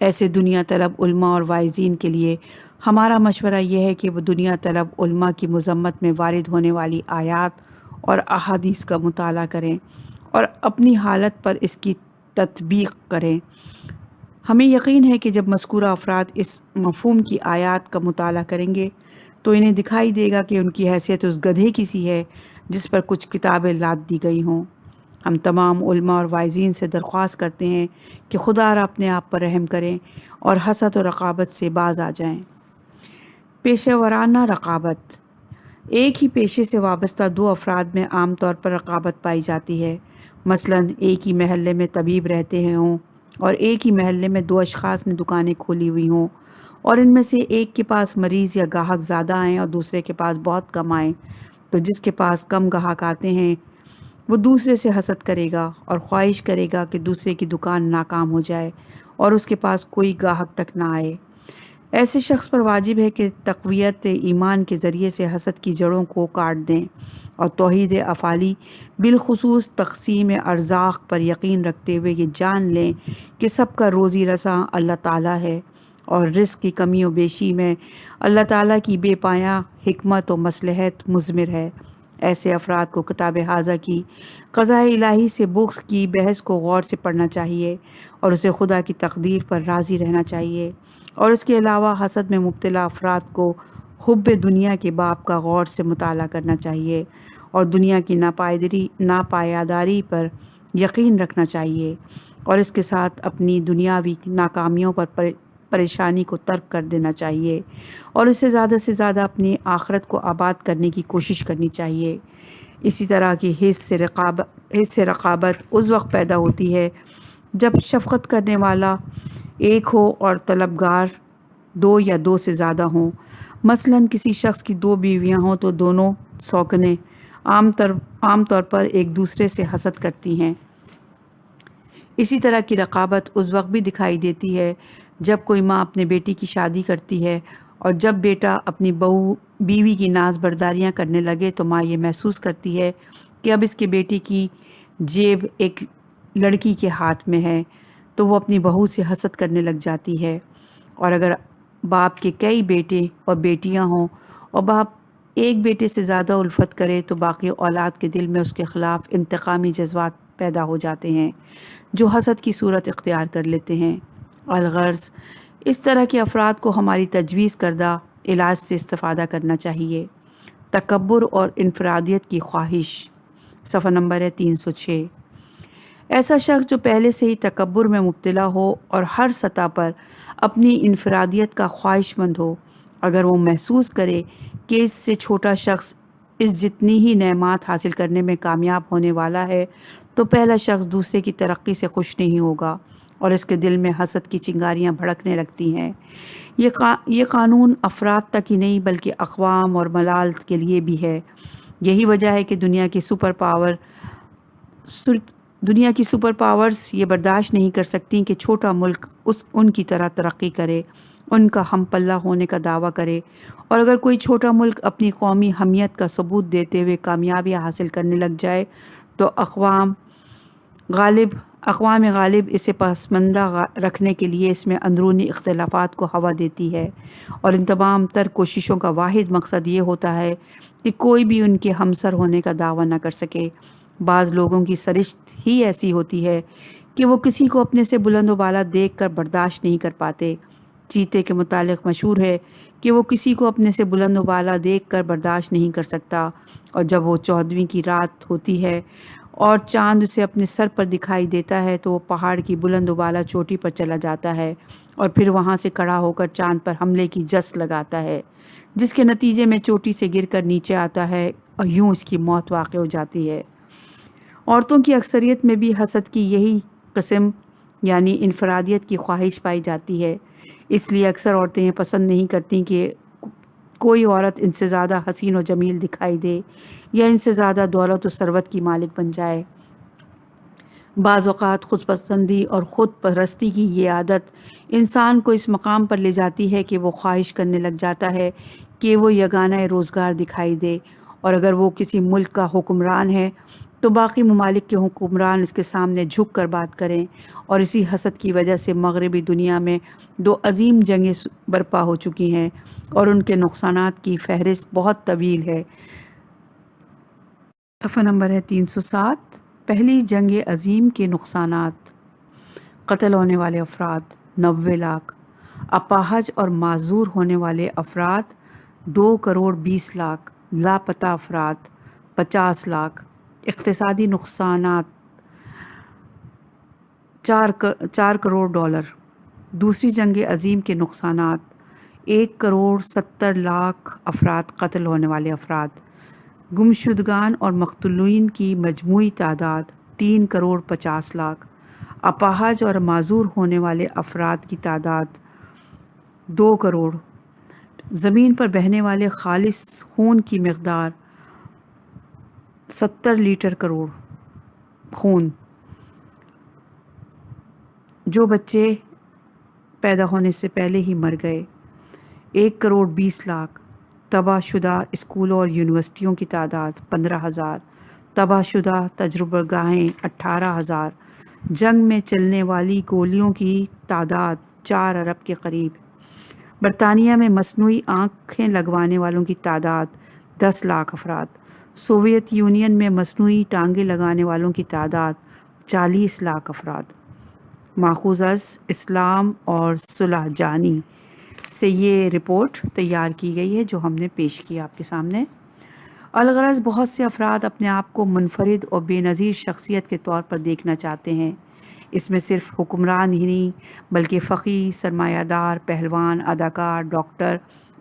ایسے دنیا طلب علماء اور واعظین کے لیے ہمارا مشورہ یہ ہے کہ وہ دنیا طلب علماء کی مذمت میں وارد ہونے والی آیات اور احادیث کا مطالعہ کریں اور اپنی حالت پر اس کی تطبیق کریں۔ ہمیں یقین ہے کہ جب مذکورہ افراد اس مفہوم کی آیات کا مطالعہ کریں گے تو انہیں دکھائی دے گا کہ ان کی حیثیت اس گدھے کی سی ہے جس پر کچھ کتابیں لاد دی گئی ہوں۔ ہم تمام علماء اور واعظین سے درخواست کرتے ہیں کہ خدا را اپنے آپ پر رحم کریں اور حسد و رقابت سے باز آ جائیں۔ پیشہ ورانہ رقابت۔ ایک ہی پیشے سے وابستہ دو افراد میں عام طور پر رقابت پائی جاتی ہے۔ مثلاً ایک ہی محلے میں طبیب رہتے ہوں اور ایک ہی محلے میں دو اشخاص نے دکانیں کھولی ہوئی ہوں اور ان میں سے ایک کے پاس مریض یا گاہک زیادہ آئیں اور دوسرے کے پاس بہت کم آئیں، تو جس کے پاس کم گاہک آتے ہیں وہ دوسرے سے حسد کرے گا اور خواہش کرے گا کہ دوسرے کی دکان ناکام ہو جائے اور اس کے پاس کوئی گاہک تک نہ آئے۔ ایسے شخص پر واجب ہے کہ تقویت ایمان کے ذریعے سے حسد کی جڑوں کو کاٹ دیں اور توحید افعالی بالخصوص تقسیم ارزاق پر یقین رکھتے ہوئے یہ جان لیں کہ سب کا روزی رساں اللہ تعالیٰ ہے اور رزق کی کمی و بیشی میں اللہ تعالیٰ کی بے پایاں حکمت و مصلحت مضمر ہے۔ ایسے افراد کو کتاب حاضہ کی قضاء الہی سے بغض کی بحث کو غور سے پڑھنا چاہیے اور اسے خدا کی تقدیر پر راضی رہنا چاہیے، اور اس کے علاوہ حسد میں مبتلا افراد کو حب دنیا کے باب کا غور سے مطالعہ کرنا چاہیے اور دنیا کی ناپایداری پر یقین رکھنا چاہیے اور اس کے ساتھ اپنی دنیاوی ناکامیوں پر پریشانی کو ترک کر دینا چاہیے اور اس سے زیادہ اپنی آخرت کو آباد کرنے کی کوشش کرنی چاہیے۔ اسی طرح کی حس سے رقابت اس وقت پیدا ہوتی ہے جب شفقت کرنے والا ایک ہو اور طلبگار دو یا دو سے زیادہ ہوں۔ مثلاً کسی شخص کی دو بیویاں ہوں تو دونوں سوکنے عام طور پر ایک دوسرے سے حسد کرتی ہیں۔ اسی طرح کی رقابت اس وقت بھی دکھائی دیتی ہے جب کوئی ماں اپنے بیٹی کی شادی کرتی ہے اور جب بیٹا اپنی بیوی کی ناز برداریاں کرنے لگے تو ماں یہ محسوس کرتی ہے کہ اب اس کے بیٹے کی جیب ایک لڑکی کے ہاتھ میں ہے تو وہ اپنی بہو سے حسد کرنے لگ جاتی ہے۔ اور اگر باپ کے کئی بیٹے اور بیٹیاں ہوں اور باپ ایک بیٹے سے زیادہ الفت کرے تو باقی اولاد کے دل میں اس کے خلاف انتقامی جذبات پیدا ہو جاتے ہیں جو حسد کی صورت اختیار کر لیتے ہیں۔ الغرض اس طرح کے افراد کو ہماری تجویز کردہ علاج سے استفادہ کرنا چاہیے۔ تکبر اور انفرادیت کی خواہش، صفحہ نمبر ہے 306۔ ایسا شخص جو پہلے سے ہی تکبر میں مبتلا ہو اور ہر سطح پر اپنی انفرادیت کا خواہش مند ہو، اگر وہ محسوس کرے کہ اس سے چھوٹا شخص اس جتنی ہی نعمات حاصل کرنے میں کامیاب ہونے والا ہے تو پہلا شخص دوسرے کی ترقی سے خوش نہیں ہوگا اور اس کے دل میں حسد کی چنگاریاں بھڑکنے لگتی ہیں۔ یہ قانون افراد تک ہی نہیں بلکہ اقوام اور ملالت کے لیے بھی ہے۔ یہی وجہ ہے کہ دنیا کی سپر پاورز یہ برداشت نہیں کر سکتی کہ چھوٹا ملک ان کی طرح ترقی کرے، ان کا ہم پلہ ہونے کا دعویٰ کرے، اور اگر کوئی چھوٹا ملک اپنی قومی حمیت کا ثبوت دیتے ہوئے کامیابیاں حاصل کرنے لگ جائے تو اقوام غالب اسے پسماندہ رکھنے کے لیے اس میں اندرونی اختلافات کو ہوا دیتی ہے، اور ان تمام تر کوششوں کا واحد مقصد یہ ہوتا ہے کہ کوئی بھی ان کے ہمسر ہونے کا دعویٰ نہ کر سکے۔ بعض لوگوں کی سرشت ہی ایسی ہوتی ہے کہ وہ کسی کو اپنے سے بلند و بالا دیکھ کر برداشت نہیں کر پاتے۔ چیتے کے متعلق مشہور ہے کہ وہ کسی کو اپنے سے بلند و بالا دیکھ کر برداشت نہیں کر سکتا، اور جب وہ 14ویں کی رات ہوتی ہے اور چاند اسے اپنے سر پر دکھائی دیتا ہے تو وہ پہاڑ کی بلند و بالا چوٹی پر چلا جاتا ہے اور پھر وہاں سے کھڑا ہو کر چاند پر حملے کی جس لگاتا ہے، جس کے نتیجے میں چوٹی سے گر کر نیچے آتا ہے اور یوں اس کی موت واقع ہو جاتی ہے۔ عورتوں کی اکثریت میں بھی حسد کی یہی قسم یعنی انفرادیت کی خواہش پائی جاتی ہے۔ اس لیے اکثر عورتیں یہ پسند نہیں کرتی کہ کوئی عورت ان سے زیادہ حسین و جمیل دکھائی دے یا ان سے زیادہ دولت و ثروت کی مالک بن جائے۔ بعض اوقات خود پسندی اور خود پرستی کی یہ عادت انسان کو اس مقام پر لے جاتی ہے کہ وہ خواہش کرنے لگ جاتا ہے کہ وہ یگانہ روزگار دکھائی دے، اور اگر وہ کسی ملک کا حکمران ہے تو باقی ممالک کے حکمران اس کے سامنے جھک کر بات کریں، اور اسی حسد کی وجہ سے مغربی دنیا میں 2 عظیم جنگیں برپا ہو چکی ہیں اور ان کے نقصانات کی فہرست بہت طویل ہے۔ صفحہ نمبر ہے 307۔ پہلی جنگ عظیم کے نقصانات: قتل ہونے والے افراد 90 لاکھ، اپاہج اور معذور ہونے والے افراد 2 کروڑ 20 لاکھ، لاپتہ افراد 50 لاکھ، اقتصادی نقصانات 4 کروڑ ڈالر۔ دوسری جنگ عظیم کے نقصانات: 1 کروڑ 70 لاکھ افراد، قتل ہونے والے افراد، گمشدگان اور مقتولین کی مجموعی تعداد 3 کروڑ 50 لاکھ، اپاہج اور معذور ہونے والے افراد کی تعداد 2 کروڑ، زمین پر بہنے والے خالص خون کی مقدار 70 لیٹر کروڑ خون، جو بچے پیدا ہونے سے پہلے ہی مر گئے 1 کروڑ 20 لاکھ، تباہ شدہ اسکولوں اور یونیورسٹیوں کی تعداد 15,000، تباہ شدہ تجربہ گاہیں 18,000، جنگ میں چلنے والی گولیوں کی تعداد 4 ارب کے قریب، برطانیہ میں مصنوعی آنکھیں لگوانے والوں کی تعداد 10 لاکھ افراد، سوویت یونین میں مصنوعی ٹانگیں لگانے والوں کی تعداد 40 لاکھ افراد۔ ماخوذ از اسلام اور صلح جانی سے یہ رپورٹ تیار کی گئی ہے جو ہم نے پیش کی آپ کے سامنے۔ الغرض بہت سے افراد اپنے آپ کو منفرد اور بے نظیر شخصیت کے طور پر دیکھنا چاہتے ہیں۔ اس میں صرف حکمران ہی نہیں بلکہ فقیہ، سرمایہ دار، پہلوان، اداکار، ڈاکٹر،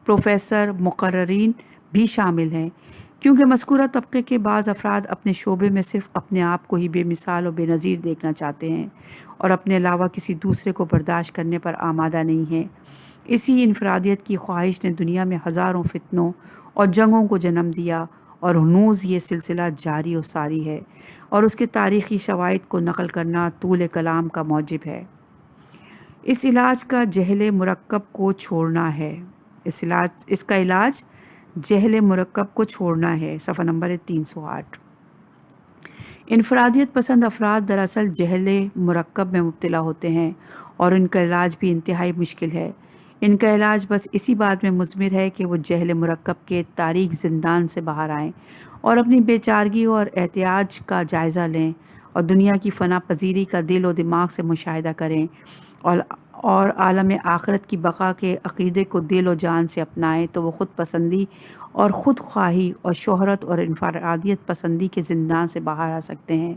پروفیسر، مقررین بھی شامل ہیں، کیونکہ مذکورہ طبقے کے بعض افراد اپنے شعبے میں صرف اپنے آپ کو ہی بے مثال و بے نظیر دیکھنا چاہتے ہیں اور اپنے علاوہ کسی دوسرے کو برداشت کرنے پر آمادہ نہیں ہیں۔ اسی انفرادیت کی خواہش نے دنیا میں ہزاروں فتنوں اور جنگوں کو جنم دیا اور ہنوز یہ سلسلہ جاری و ساری ہے، اور اس کے تاریخی شواہد کو نقل کرنا طول کلام کا موجب ہے۔ اس علاج کا جہل مرکب کو چھوڑنا ہے۔ اس کا علاج جہل مرکب کو چھوڑنا ہے۔ صفحہ نمبر 308۔ انفرادیت پسند افراد دراصل جہل مرکب میں مبتلا ہوتے ہیں اور ان کا علاج بھی انتہائی مشکل ہے۔ ان کا علاج بس اسی بات میں مضمر ہے کہ وہ جہل مرکب کے تاریک زندان سے باہر آئیں اور اپنی بے چارگی اور احتیاج کا جائزہ لیں اور دنیا کی فنا پذیری کا دل و دماغ سے مشاہدہ کریں اور عالم آخرت کی بقا کے عقیدے کو دل و جان سے اپنائیں، تو وہ خود پسندی اور خود خواہی اور شہرت اور انفرادیت پسندی کے زندان سے باہر آ سکتے ہیں۔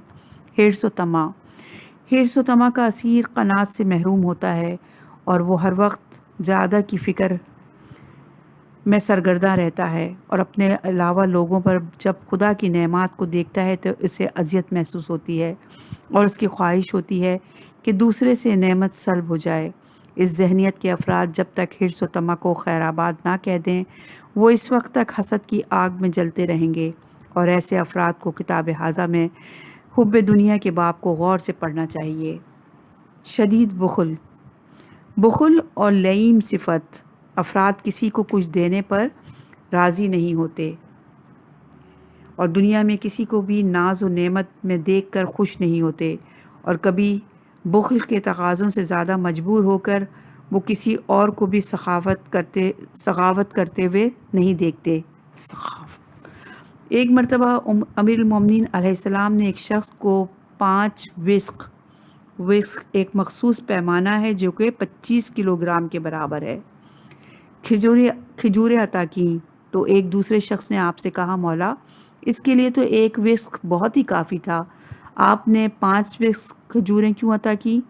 حرص و طمع کا اسیر قناعت سے محروم ہوتا ہے اور وہ ہر وقت زیادہ کی فکر میں سرگردہ رہتا ہے، اور اپنے علاوہ لوگوں پر جب خدا کی نعمات کو دیکھتا ہے تو اسے اذیت محسوس ہوتی ہے اور اس کی خواہش ہوتی ہے کہ دوسرے سے نعمت سلب ہو جائے۔ اس ذہنیت کے افراد جب تک حرص و طمع کو خیر آباد نہ کہہ دیں وہ اس وقت تک حسد کی آگ میں جلتے رہیں گے، اور ایسے افراد کو کتاب حاضہ میں حب دنیا کے باب کو غور سے پڑھنا چاہیے۔ شدید بخل اور لئیم صفت: افراد کسی کو کچھ دینے پر راضی نہیں ہوتے اور دنیا میں کسی کو بھی ناز و نعمت میں دیکھ کر خوش نہیں ہوتے، اور کبھی بخل کے تقاضوں سے زیادہ مجبور ہو کر وہ کسی اور کو بھی سخاوت کرتے ہوئے نہیں دیکھتے۔ ایک مرتبہ امیر المومنین علیہ السلام نے ایک شخص کو 5 وسق ایک مخصوص پیمانہ ہے جو کہ 25 کلو گرام کے برابر ہے، کھجوریں عطا کیں، تو ایک دوسرے شخص نے آپ سے کہا، مولا اس کے لیے تو 1 وسق بہت ہی کافی تھا، آپ نے 5 وسق کھجوریں کیوں عطا کی؟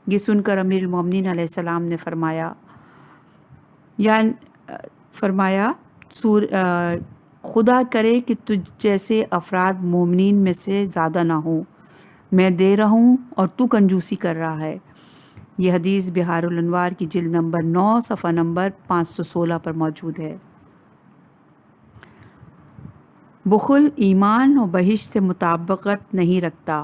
یہ سن کر امیر المومنین علیہ السلام نے فرمایا خدا کرے کہ تجھ جیسے افراد مومنین میں سے زیادہ نہ ہوں، میں دے رہا ہوں اور تو کنجوسی کر رہا ہے۔ یہ حدیث بحار الانوار کی جلد نمبر 9 صفحہ نمبر 516 پر موجود ہے۔ بخل ایمان اور بہشت سے مطابقت نہیں رکھتا۔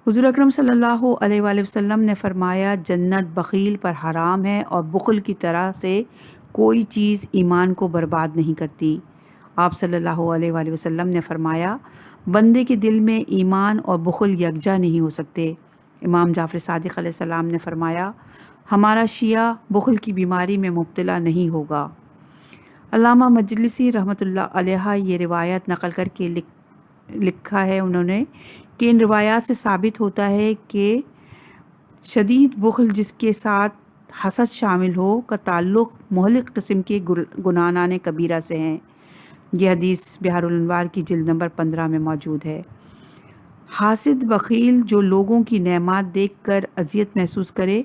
حضور اکرم صلی اللہ علیہ وآلہ وسلم نے فرمایا، جنت بخیل پر حرام ہے اور بخل کی طرح سے کوئی چیز ایمان کو برباد نہیں کرتی۔ آپ صلی اللہ علیہ وآلہ وسلم نے فرمایا، بندے کے دل میں ایمان اور بخل یکجا نہیں ہو سکتے۔ امام جعفر صادق علیہ السلام نے فرمایا، ہمارا شیعہ بخل کی بیماری میں مبتلا نہیں ہوگا۔ علامہ مجلسی رحمۃ اللہ علیہ یہ روایت نقل کر کے لکھا ہے انہوں نے کہ ان روایات سے ثابت ہوتا ہے کہ شدید بخل جس کے ساتھ حسد شامل ہو کا تعلق مہلک قسم کے گناہان کبیرہ سے ہیں۔ یہ حدیث بحار الانوار کی جلد نمبر 15 میں موجود ہے۔ حاسد بخیل جو لوگوں کی نعمات دیکھ کر اذیت محسوس کرے،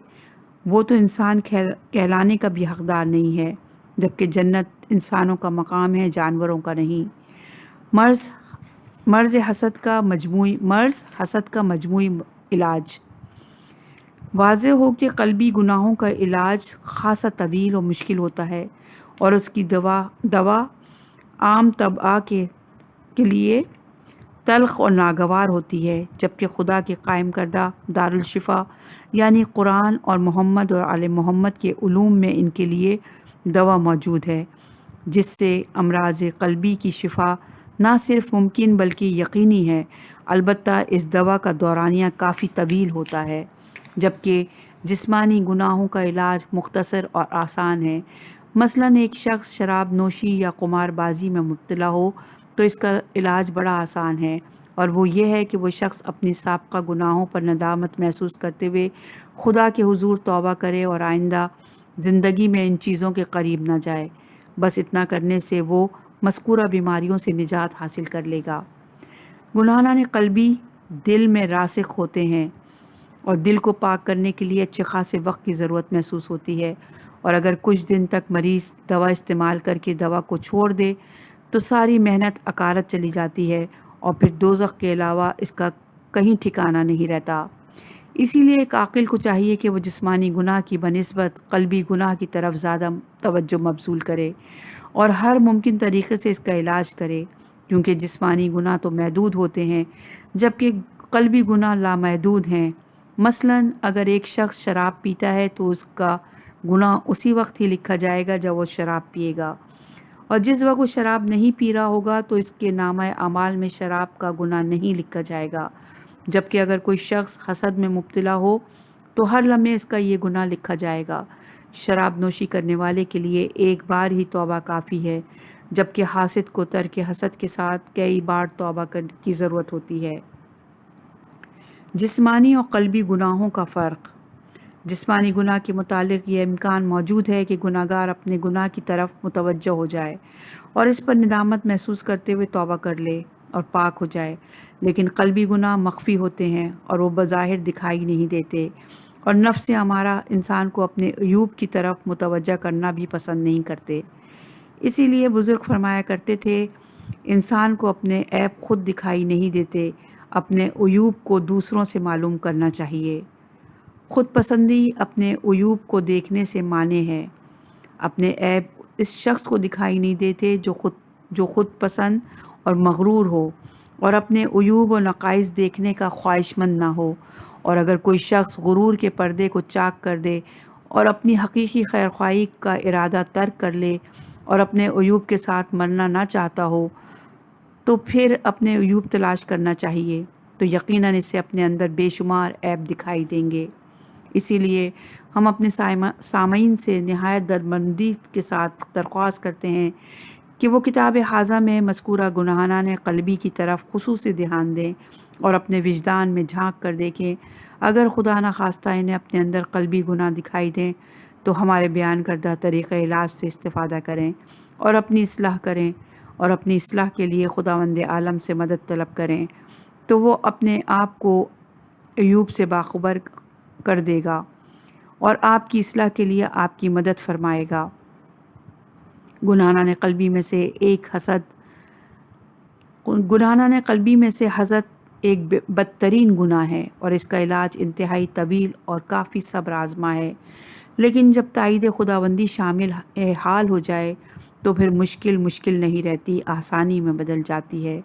وہ تو انسان کہلانے کا بھی حقدار نہیں ہے، جبکہ جنت انسانوں کا مقام ہے، جانوروں کا نہیں۔ مرض حسد کا مجموعی علاج۔ واضح ہو کہ قلبی گناہوں کا علاج خاصا طویل و مشکل ہوتا ہے، اور اس کی دوا عام طبقہ کے لیے تلخ اور ناگوار ہوتی ہے، جبکہ خدا کے قائم کردہ دارالشفا یعنی قرآن اور محمد اور آل محمد کے علوم میں ان کے لیے دوا موجود ہے، جس سے امراض قلبی کی شفا نہ صرف ممکن بلکہ یقینی ہے۔ البتہ اس دوا کا دورانیہ کافی طویل ہوتا ہے، جبکہ جسمانی گناہوں کا علاج مختصر اور آسان ہے۔ مثلاً ایک شخص شراب نوشی یا قمار بازی میں مبتلا ہو تو اس کا علاج بڑا آسان ہے، اور وہ یہ ہے کہ وہ شخص اپنی سابقہ گناہوں پر ندامت محسوس کرتے ہوئے خدا کے حضور توبہ کرے اور آئندہ زندگی میں ان چیزوں کے قریب نہ جائے۔ بس اتنا کرنے سے وہ مذکورہ بیماریوں سے نجات حاصل کر لے گا۔ گناہان قلبی دل میں راسخ ہوتے ہیں، اور دل کو پاک کرنے کے لیے اچھے خاصے وقت کی ضرورت محسوس ہوتی ہے، اور اگر کچھ دن تک مریض دوا استعمال کر کے دوا کو چھوڑ دے تو ساری محنت اکارت چلی جاتی ہے، اور پھر دوزخ کے علاوہ اس کا کہیں ٹھکانہ نہیں رہتا۔ اسی لیے ایک عاقل کو چاہیے کہ وہ جسمانی گناہ کی بنسبت قلبی گناہ کی طرف زیادہ توجہ مبذول کرے اور ہر ممکن طریقے سے اس کا علاج کرے، کیونکہ جسمانی گناہ تو محدود ہوتے ہیں جبکہ قلبی گناہ لامحدود ہیں۔ مثلاً اگر ایک شخص شراب پیتا ہے تو اس کا گناہ اسی وقت ہی لکھا جائے گا جب وہ شراب پیے گا، اور جس وقت وہ شراب نہیں پی رہا ہوگا تو اس کے نامہ اعمال میں شراب کا گناہ نہیں لکھا جائے گا، جبکہ اگر کوئی شخص حسد میں مبتلا ہو تو ہر لمحے اس کا یہ گناہ لکھا جائے گا۔ شراب نوشی کرنے والے کے لیے ایک بار ہی توبہ کافی ہے، جبکہ حاسد کو ترک حسد کے ساتھ کئی بار توبہ کی ضرورت ہوتی ہے۔ جسمانی اور قلبی گناہوں کا فرق۔ جسمانی گناہ کے متعلق یہ امکان موجود ہے کہ گناہگار اپنے گناہ کی طرف متوجہ ہو جائے اور اس پر ندامت محسوس کرتے ہوئے توبہ کر لے اور پاک ہو جائے، لیکن قلبی گناہ مخفی ہوتے ہیں اور وہ بظاہر دکھائی نہیں دیتے، اور نفس ہمارا انسان کو اپنے عیوب کی طرف متوجہ کرنا بھی پسند نہیں کرتے۔ اسی لیے بزرگ فرمایا کرتے تھے، انسان کو اپنے عیب خود دکھائی نہیں دیتے، اپنے عیوب کو دوسروں سے معلوم کرنا چاہیے۔ خود پسندی اپنے عیوب کو دیکھنے سے مانے ہے۔ اپنے عیب اس شخص کو دکھائی نہیں دیتے جو خود پسند اور مغرور ہو اور اپنے عیوب و نقائص دیکھنے کا خواہش مند نہ ہو، اور اگر کوئی شخص غرور کے پردے کو چاک کر دے اور اپنی حقیقی خیرخواہی کا ارادہ ترک کر لے اور اپنے عیوب کے ساتھ مرنا نہ چاہتا ہو تو پھر اپنے عیوب تلاش کرنا چاہیے، تو یقیناً اسے اپنے اندر بے شمار عیب دکھائی دیں گے۔ اسی لیے ہم اپنے سامعین سے نہایت درمندی کے ساتھ درخواست کرتے ہیں کہ وہ کتاب حاضہ میں مذکورہ گناہان قلبی کی طرف خصوصی دھیان دیں اور اپنے وجدان میں جھانک کر دیکھیں۔ اگر خدا نخواستہ انہیں اپنے اندر قلبی گناہ دکھائی دیں تو ہمارے بیان کردہ طریقہ علاج سے استفادہ کریں اور اپنی اصلاح کریں، اور اپنی اصلاح کے لیے خداوند عالم سے مدد طلب کریں، تو وہ اپنے آپ کو عیوب سے باخبر کر دے گا اور آپ کی اصلاح کے لیے آپ کی مدد فرمائے گا۔ گناہان قلبی میں سے حسد ایک بدترین گناہ ہے، اور اس کا علاج انتہائی طویل اور کافی صبر آزما ہے، لیکن جب تائید خداوندی شامل حال ہو جائے تو پھر مشکل نہیں رہتی، آسانی میں بدل جاتی ہے۔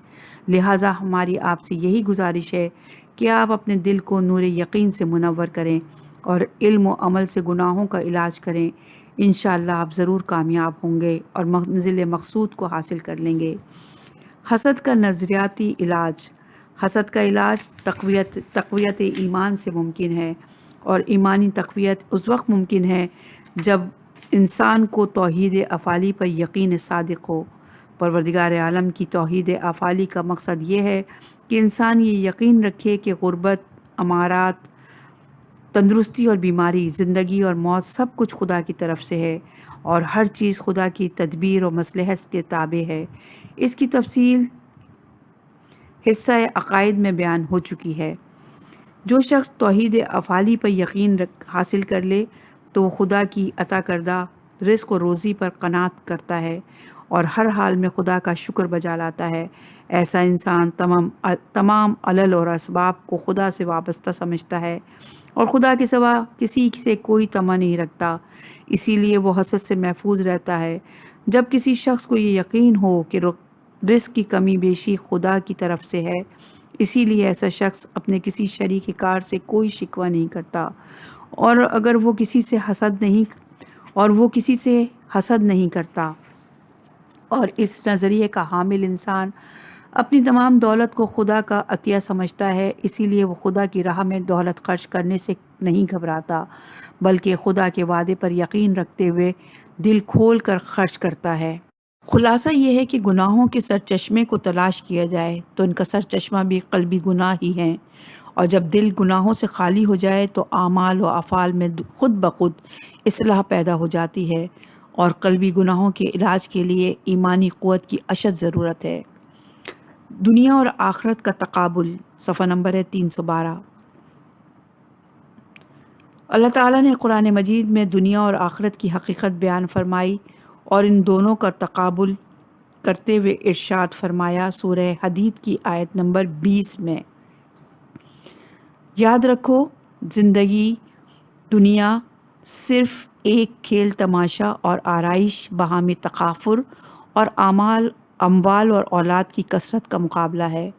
لہٰذا ہماری آپ سے یہی گزارش ہے کہ آپ اپنے دل کو نور یقین سے منور کریں اور علم و عمل سے گناہوں کا علاج کریں۔ انشاءاللہ آپ ضرور کامیاب ہوں گے اور منزل مقصود کو حاصل کر لیں گے۔ حسد کا نظریاتی علاج۔ حسد کا علاج تقویت ایمان سے ممکن ہے، اور ایمانی تقویت اس وقت ممکن ہے جب انسان کو توحید افعالی پر یقین صادق ہو۔ پروردگار عالم کی توحید افعالی کا مقصد یہ ہے کہ انسان یہ یقین رکھے کہ غربت، امارات، تندرستی اور بیماری، زندگی اور موت سب کچھ خدا کی طرف سے ہے، اور ہر چیز خدا کی تدبیر اور مصلحت کے تابع ہے۔ اس کی تفصیل حصہ عقائد میں بیان ہو چکی ہے۔ جو شخص توحید افعالی پر یقین حاصل کر لے تو وہ خدا کی عطا کردہ رزق و روزی پر قناعت کرتا ہے اور ہر حال میں خدا کا شکر بجا لاتا ہے۔ ایسا انسان تمام علل اور اسباب کو خدا سے وابستہ سمجھتا ہے اور خدا کے سوا کسی سے کوئی طمع نہیں رکھتا، اسی لیے وہ حسد سے محفوظ رہتا ہے۔ جب کسی شخص کو یہ یقین ہو کہ رزق کی کمی بیشی خدا کی طرف سے ہے، اسی لیے ایسا شخص اپنے کسی شریک کار سے کوئی شکوہ نہیں کرتا، اور وہ کسی سے حسد نہیں کرتا، اور اس نظریے کا حامل انسان اپنی تمام دولت کو خدا کا عطیہ سمجھتا ہے، اسی لیے وہ خدا کی راہ میں دولت خرچ کرنے سے نہیں گھبراتا، بلکہ خدا کے وعدے پر یقین رکھتے ہوئے دل کھول کر خرچ کرتا ہے۔ خلاصہ یہ ہے کہ گناہوں کے سرچشمے کو تلاش کیا جائے تو ان کا سرچشمہ بھی قلبی گناہ ہی ہیں، اور جب دل گناہوں سے خالی ہو جائے تو اعمال و افعال میں خود بخود اصلاح پیدا ہو جاتی ہے، اور قلبی گناہوں کے علاج کے لیے ایمانی قوت کی اشد ضرورت ہے۔ دنیا اور آخرت کا تقابل، صفحہ نمبر ہے 312۔ اللہ تعالیٰ نے قرآن مجید میں دنیا اور آخرت کی حقیقت بیان فرمائی اور ان دونوں کا تقابل کرتے ہوئے ارشاد فرمایا سورہ حدید کی آیت نمبر 20 میں، یاد رکھو زندگی دنیا صرف ایک کھیل تماشا اور آرائش، باہمی تکافر اور اموال اور اولاد کی کثرت کا مقابلہ ہے،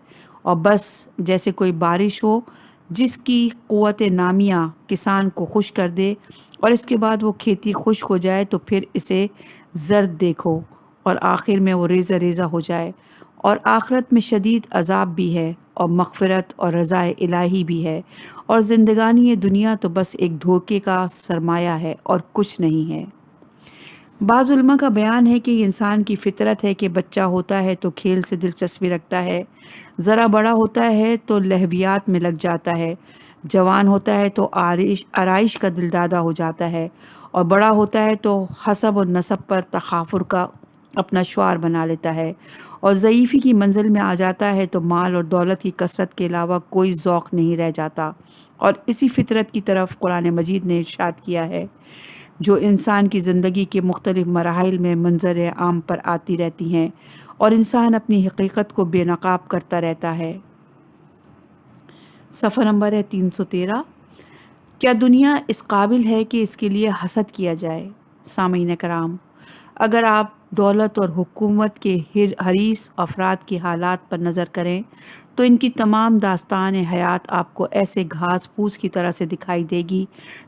اور بس جیسے کوئی بارش ہو جس کی قوت نامیہ کسان کو خوش کر دے اور اس کے بعد وہ کھیتی خشک ہو جائے تو پھر اسے زرد دیکھو اور آخر میں وہ ریزہ ریزہ ہو جائے، اور آخرت میں شدید عذاب بھی ہے اور مغفرت اور رضا الہی بھی ہے، اور زندگانی یہ دنیا تو بس ایک دھوکے کا سرمایہ ہے اور کچھ نہیں ہے۔ بعض علماء کا بیان ہے کہ یہ انسان کی فطرت ہے کہ بچہ ہوتا ہے تو کھیل سے دلچسپی رکھتا ہے، ذرا بڑا ہوتا ہے تو لہویات میں لگ جاتا ہے، جوان ہوتا ہے تو آرائش کا دلدادہ ہو جاتا ہے، اور بڑا ہوتا ہے تو حسب اور نسب پر تکافر کا اپنا شعار بنا لیتا ہے، اور ضعیفی کی منزل میں آ جاتا ہے تو مال اور دولت کی کثرت کے علاوہ کوئی ذوق نہیں رہ جاتا، اور اسی فطرت کی طرف قرآن مجید نے ارشاد کیا ہے جو انسان کی زندگی کے مختلف مراحل میں منظر عام پر آتی رہتی ہیں اور انسان اپنی حقیقت کو بے نقاب کرتا رہتا ہے۔ صفحہ نمبر ہے 313۔ کیا دنیا اس قابل ہے کہ اس کے لیے حسد کیا جائے؟ سامعین کرام، اگر آپ دولت اور حکومت کے حریص افراد کے حالات پر نظر کریں تو ان کی تمام داستان حیات آپ کو ایسے گھاس پھوس کی طرح سے دکھائی دے گی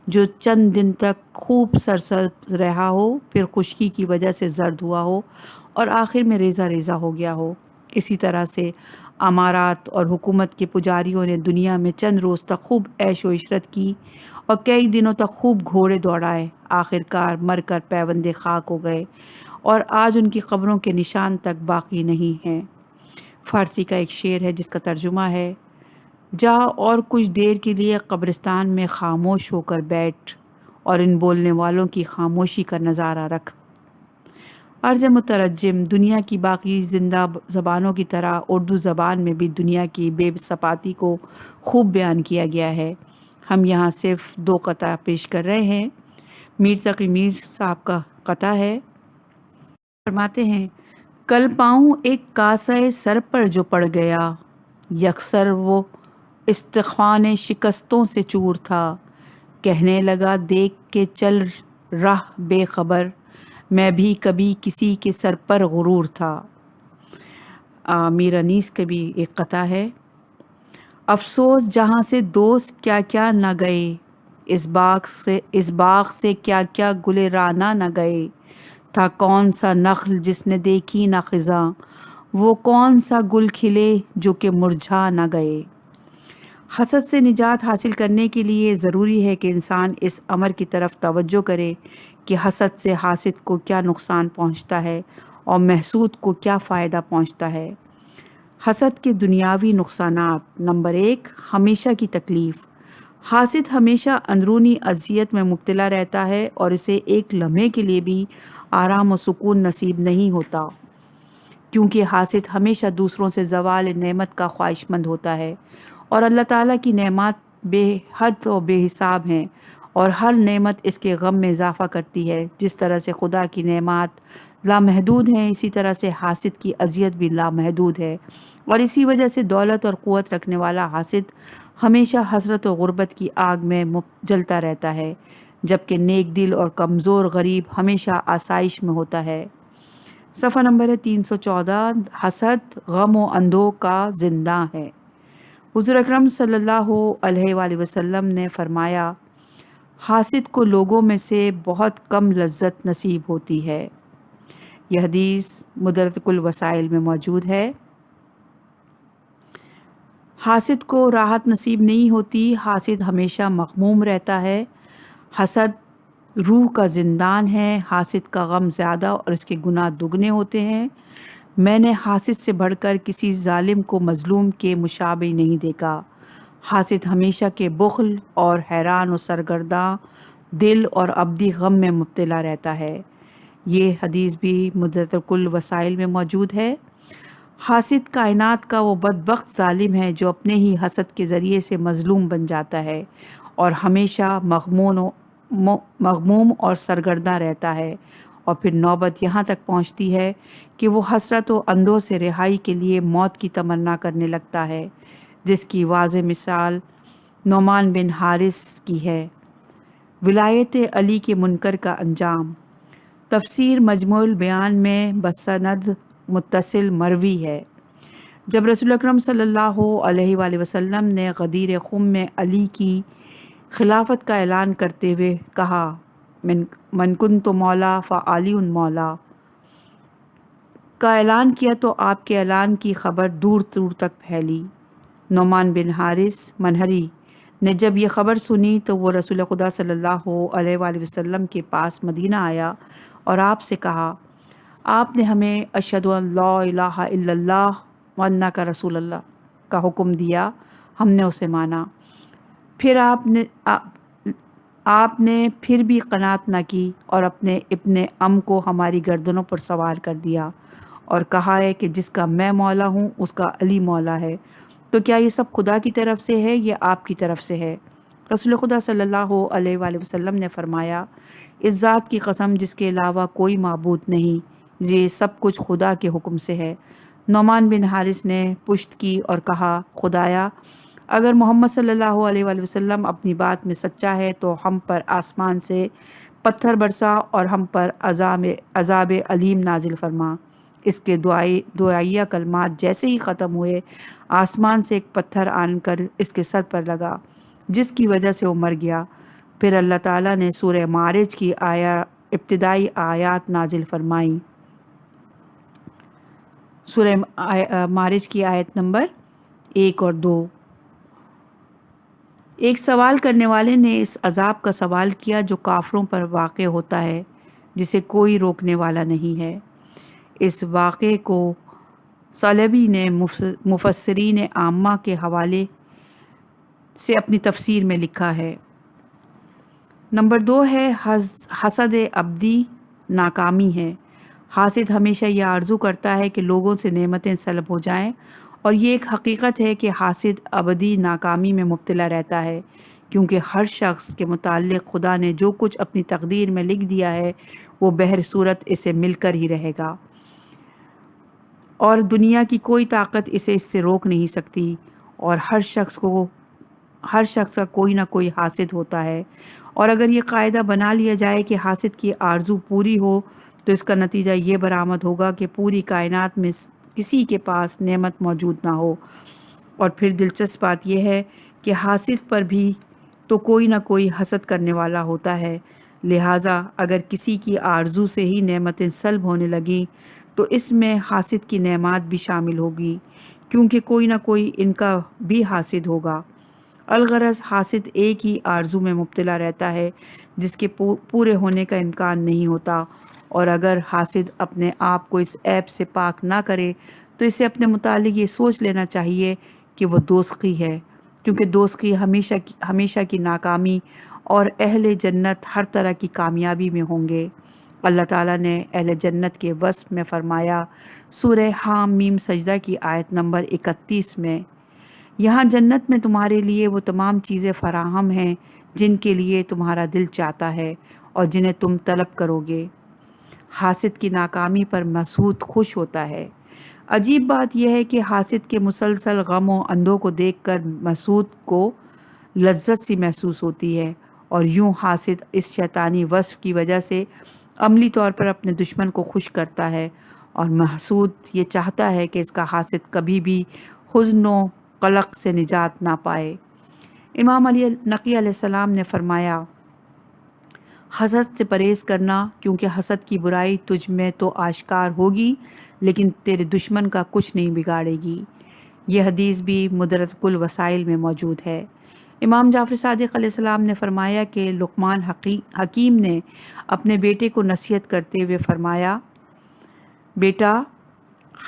جو چند دن تک خوب سرسبز رہا ہو، پھر خشکی کی وجہ سے زرد ہوا ہو اور آخر میں ریزہ ریزہ ہو گیا ہو۔ اسی طرح سے امارات اور حکومت کے پجاریوں نے دنیا میں چند روز تک خوب عیش و عشرت کی اور کئی دنوں تک خوب گھوڑے دوڑائے، آخر کار مر کر پیوندے خاک ہو گئے اور آج ان کی قبروں کے نشان تک باقی نہیں ہیں۔ فارسی کا ایک شعر ہے جس کا ترجمہ ہے، جا اور کچھ دیر کے لیے قبرستان میں خاموش ہو کر بیٹھ اور ان بولنے والوں کی خاموشی کا نظارہ رکھ۔ عرض مترجم، دنیا کی باقی زندہ زبانوں کی طرح اردو زبان میں بھی دنیا کی بے ثباتی کو خوب بیان کیا گیا ہے۔ ہم یہاں صرف 2 قطع پیش کر رہے ہیں۔ میر تقی میر صاحب کا قطع ہے، فرماتے ہیں، کل پاؤں ایک کاسہ سر پر جو پڑ گیا، یکسر وہ استخوان شکستوں سے چور تھا، کہنے لگا دیکھ کے چل رہ بے خبر، میں بھی کبھی کسی کے سر پر غرور تھا۔ میر انیس کا بھی ایک قطع ہے، افسوس جہاں سے دوست کیا کیا نہ گئے، اس باغ سے کیا کیا گلے رانا نہ گئے، تھا کون سا نخل جس نے دیکھی نہ خزاں، وہ کون سا گل کھلے جو کہ مرجھا نہ گئے۔ حسد سے نجات حاصل کرنے کے لیے ضروری ہے کہ انسان اس امر کی طرف توجہ کرے کہ حسد سے حاسد کو کیا نقصان پہنچتا ہے اور محسود کو کیا فائدہ پہنچتا ہے۔ حسد کے دنیاوی نقصانات: نمبر 1، ہمیشہ کی تکلیف۔ حاسد ہمیشہ اندرونی اذیت میں مبتلا رہتا ہے اور اسے ایک لمحے کے لیے بھی آرام و سکون نصیب نہیں ہوتا، کیونکہ حاسد ہمیشہ دوسروں سے زوال نعمت کا خواہش مند ہوتا ہے، اور اللہ تعالیٰ کی نعمات بے حد و بے حساب ہیں اور ہر نعمت اس کے غم میں اضافہ کرتی ہے۔ جس طرح سے خدا کی نعمات لامحدود ہیں، اسی طرح سے حاسد کی اذیت بھی لامحدود ہے، اور اسی وجہ سے دولت اور قوت رکھنے والا حاسد ہمیشہ حسرت و غربت کی آگ میں جلتا رہتا ہے، جبکہ نیک دل اور کمزور غریب ہمیشہ آسائش میں ہوتا ہے۔ صفحہ نمبر 314۔ حسد غم و اندوہ کا زنداں ہے۔ حضور اکرم صلی اللہ علیہ وآلہ وسلم نے فرمایا، حاسد کو لوگوں میں سے بہت کم لذت نصیب ہوتی ہے۔ یہ حدیث مدرک الوسائل میں موجود ہے۔ حاسد کو راحت نصیب نہیں ہوتی، حاسد ہمیشہ مغموم رہتا ہے۔ حسد روح کا زندان ہے، حاسد کا غم زیادہ اور اس کے گناہ دگنے ہوتے ہیں۔ میں نے حاسد سے بڑھ کر کسی ظالم کو مظلوم کے مشابہ نہیں دیکھا۔ حاسد ہمیشہ کے بخل اور حیران و سرگرداں دل اور ابدی غم میں مبتلا رہتا ہے۔ یہ حدیث بھی مدرک الوسائل میں موجود ہے۔ حاسد کائنات کا وہ بدبخت ظالم ہے جو اپنے ہی حسد کے ذریعے سے مظلوم بن جاتا ہے اور ہمیشہ مغموم اور سرگرداں رہتا ہے، اور پھر نوبت یہاں تک پہنچتی ہے کہ وہ حسرت و اندوہ سے رہائی کے لیے موت کی تمنا کرنے لگتا ہے، جس کی واضح مثال نعمان بن حارث کی ہے۔ ولایت علی کے منکر کا انجام۔ تفسیر مجموع البیان میں بسند متصل مروی ہے، جب رسول اکرم صلی اللہ علیہ وآلہ وسلم نے غدیر خم میں علی کی خلافت کا اعلان کرتے ہوئے کہا، من کنت مولا فعلی مولا کا اعلان کیا تو آپ کے اعلان کی خبر دور دور تک پھیلی۔ نعمان بن حارث منہری نے جب یہ خبر سنی تو وہ رسول خدا صلی اللہ علیہ وآلہ وسلم کے پاس مدینہ آیا اور آپ سے کہا، آپ نے ہمیں اشہد ان لا الہ الا اللہ وانک رسول اللہ کا حکم دیا، ہم نے اسے مانا۔ پھر آپ نے پھر بھی قناعت نہ کی اور اپنے ابن ام کو ہماری گردنوں پر سوار کر دیا اور کہا ہے کہ جس کا میں مولا ہوں اس کا علی مولا ہے، تو کیا یہ سب خدا کی طرف سے ہے یا آپ کی طرف سے ہے؟ رسول خدا صلی اللہ علیہ وآلہ وسلم نے فرمایا، اس ذات کی قسم جس کے علاوہ کوئی معبود نہیں، یہ سب کچھ خدا کے حکم سے ہے۔ نعمان بن حارث نے پشت کی اور کہا، خدایا، اگر محمد صلی اللہ علیہ وآلہ وسلم اپنی بات میں سچا ہے تو ہم پر آسمان سے پتھر برسا اور ہم پر عذاب علیم نازل فرما۔ اس کے دعائیہ کلمات جیسے ہی ختم ہوئے، آسمان سے ایک پتھر آن کر اس کے سر پر لگا، جس کی وجہ سے وہ مر گیا۔ پھر اللہ تعالیٰ نے سورہ معارج کی ابتدائی آیات نازل فرمائیں۔ سورہ معارج کی آیت نمبر 1 اور 2۔ ایک سوال کرنے والے نے اس عذاب کا سوال کیا جو کافروں پر واقع ہوتا ہے، جسے کوئی روکنے والا نہیں ہے۔ اس واقعے کو ثعلبی نے مفسرین عامہ کے حوالے سے اپنی تفسیر میں لکھا ہے۔ نمبر 2 ہے حسد ابدی ناکامی ہے۔ حاسد ہمیشہ یہ آرزو کرتا ہے کہ لوگوں سے نعمتیں سلب ہو جائیں، اور یہ ایک حقیقت ہے کہ حاسد ابدی ناکامی میں مبتلا رہتا ہے، کیونکہ ہر شخص کے متعلق خدا نے جو کچھ اپنی تقدیر میں لکھ دیا ہے وہ بہر صورت اسے مل کر ہی رہے گا، اور دنیا کی کوئی طاقت اسے اس سے روک نہیں سکتی، اور ہر شخص کا کوئی نہ کوئی حاسد ہوتا ہے، اور اگر یہ قاعدہ بنا لیا جائے کہ حاسد کی آرزو پوری ہو تو اس کا نتیجہ یہ برآمد ہوگا کہ پوری کائنات میں کسی کے پاس نعمت موجود نہ ہو۔ اور پھر دلچسپ بات یہ ہے کہ حاسد پر بھی تو کوئی نہ کوئی حسد کرنے والا ہوتا ہے۔ لہٰذا اگر کسی کی آرزو سے ہی نعمتیں سلب ہونے لگیں تو اس میں حاسد کی نعمات بھی شامل ہوگی، کیونکہ کوئی نہ کوئی ان کا بھی حاسد ہوگا۔ الغرض حاسد ایک ہی آرزو میں مبتلا رہتا ہے جس کے پورے ہونے کا امکان نہیں ہوتا، اور اگر حاسد اپنے آپ کو اس عیب سے پاک نہ کرے تو اسے اپنے متعلق یہ سوچ لینا چاہیے کہ وہ دوزخی ہے، کیونکہ دوزخی ہمیشہ کی ناکامی اور اہل جنت ہر طرح کی کامیابی میں ہوں گے۔ اللہ تعالیٰ نے اہل جنت کے وصف میں فرمایا سورہ حامیم سجدہ کی آیت نمبر 31 میں، یہاں جنت میں تمہارے لیے وہ تمام چیزیں فراہم ہیں جن کے لیے تمہارا دل چاہتا ہے اور جنہیں تم طلب کرو گے۔ حاسد کی ناکامی پر محسود خوش ہوتا ہے۔ عجیب بات یہ ہے کہ حاسد کے مسلسل غم و اندوہ کو دیکھ کر محسود کو لذت سی محسوس ہوتی ہے، اور یوں حاسد اس شیطانی وصف کی وجہ سے عملی طور پر اپنے دشمن کو خوش کرتا ہے، اور محسود یہ چاہتا ہے کہ اس کا حاسد کبھی بھی حزن و قلق سے نجات نہ پائے۔ امام علی نقی علیہ السلام نے فرمایا حسد سے پرہیز کرنا، کیونکہ حسد کی برائی تجھ میں تو آشکار ہوگی لیکن تیرے دشمن کا کچھ نہیں بگاڑے گی۔ یہ حدیث بھی مدرک الوسائل میں موجود ہے۔ امام جعفر صادق علیہ السلام نے فرمایا کہ لقمان حکیم نے اپنے بیٹے کو نصیحت کرتے ہوئے فرمایا، بیٹا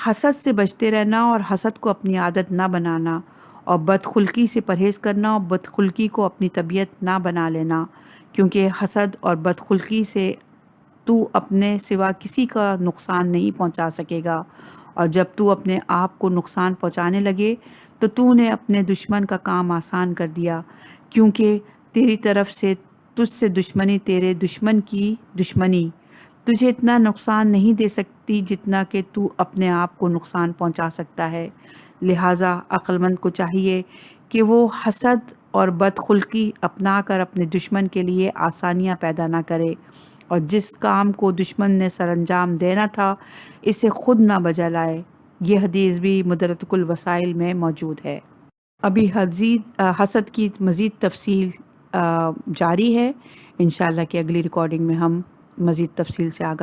حسد سے بچتے رہنا اور حسد کو اپنی عادت نہ بنانا، اور بدخلقی سے پرہیز کرنا اور بدخلقی کو اپنی طبیعت نہ بنا لینا، کیونکہ حسد اور بدخلقی سے تو اپنے سوا کسی کا نقصان نہیں پہنچا سکے گا، اور جب تو اپنے آپ کو نقصان پہنچانے لگے تو نے اپنے دشمن کا کام آسان کر دیا، کیونکہ تیری طرف سے تجھ سے دشمنی تیرے دشمن کی دشمنی تجھے اتنا نقصان نہیں دے سکتی جتنا کہ تو اپنے آپ کو نقصان پہنچا سکتا ہے۔ لہٰذا عقل مند کو چاہیے کہ وہ حسد اور بدخلقی اپنا کر اپنے دشمن کے لیے آسانیاں پیدا نہ کرے، اور جس کام کو دشمن نے سر انجام دینا تھا اسے خود نہ بجا لائے۔ یہ حدیث بھی مدرک الوسائل میں موجود ہے۔ ابھی حسد کی مزید تفصیل جاری ہے، انشاءاللہ کہ اگلی ریکارڈنگ میں ہم مزید تفصیل سے آگاہ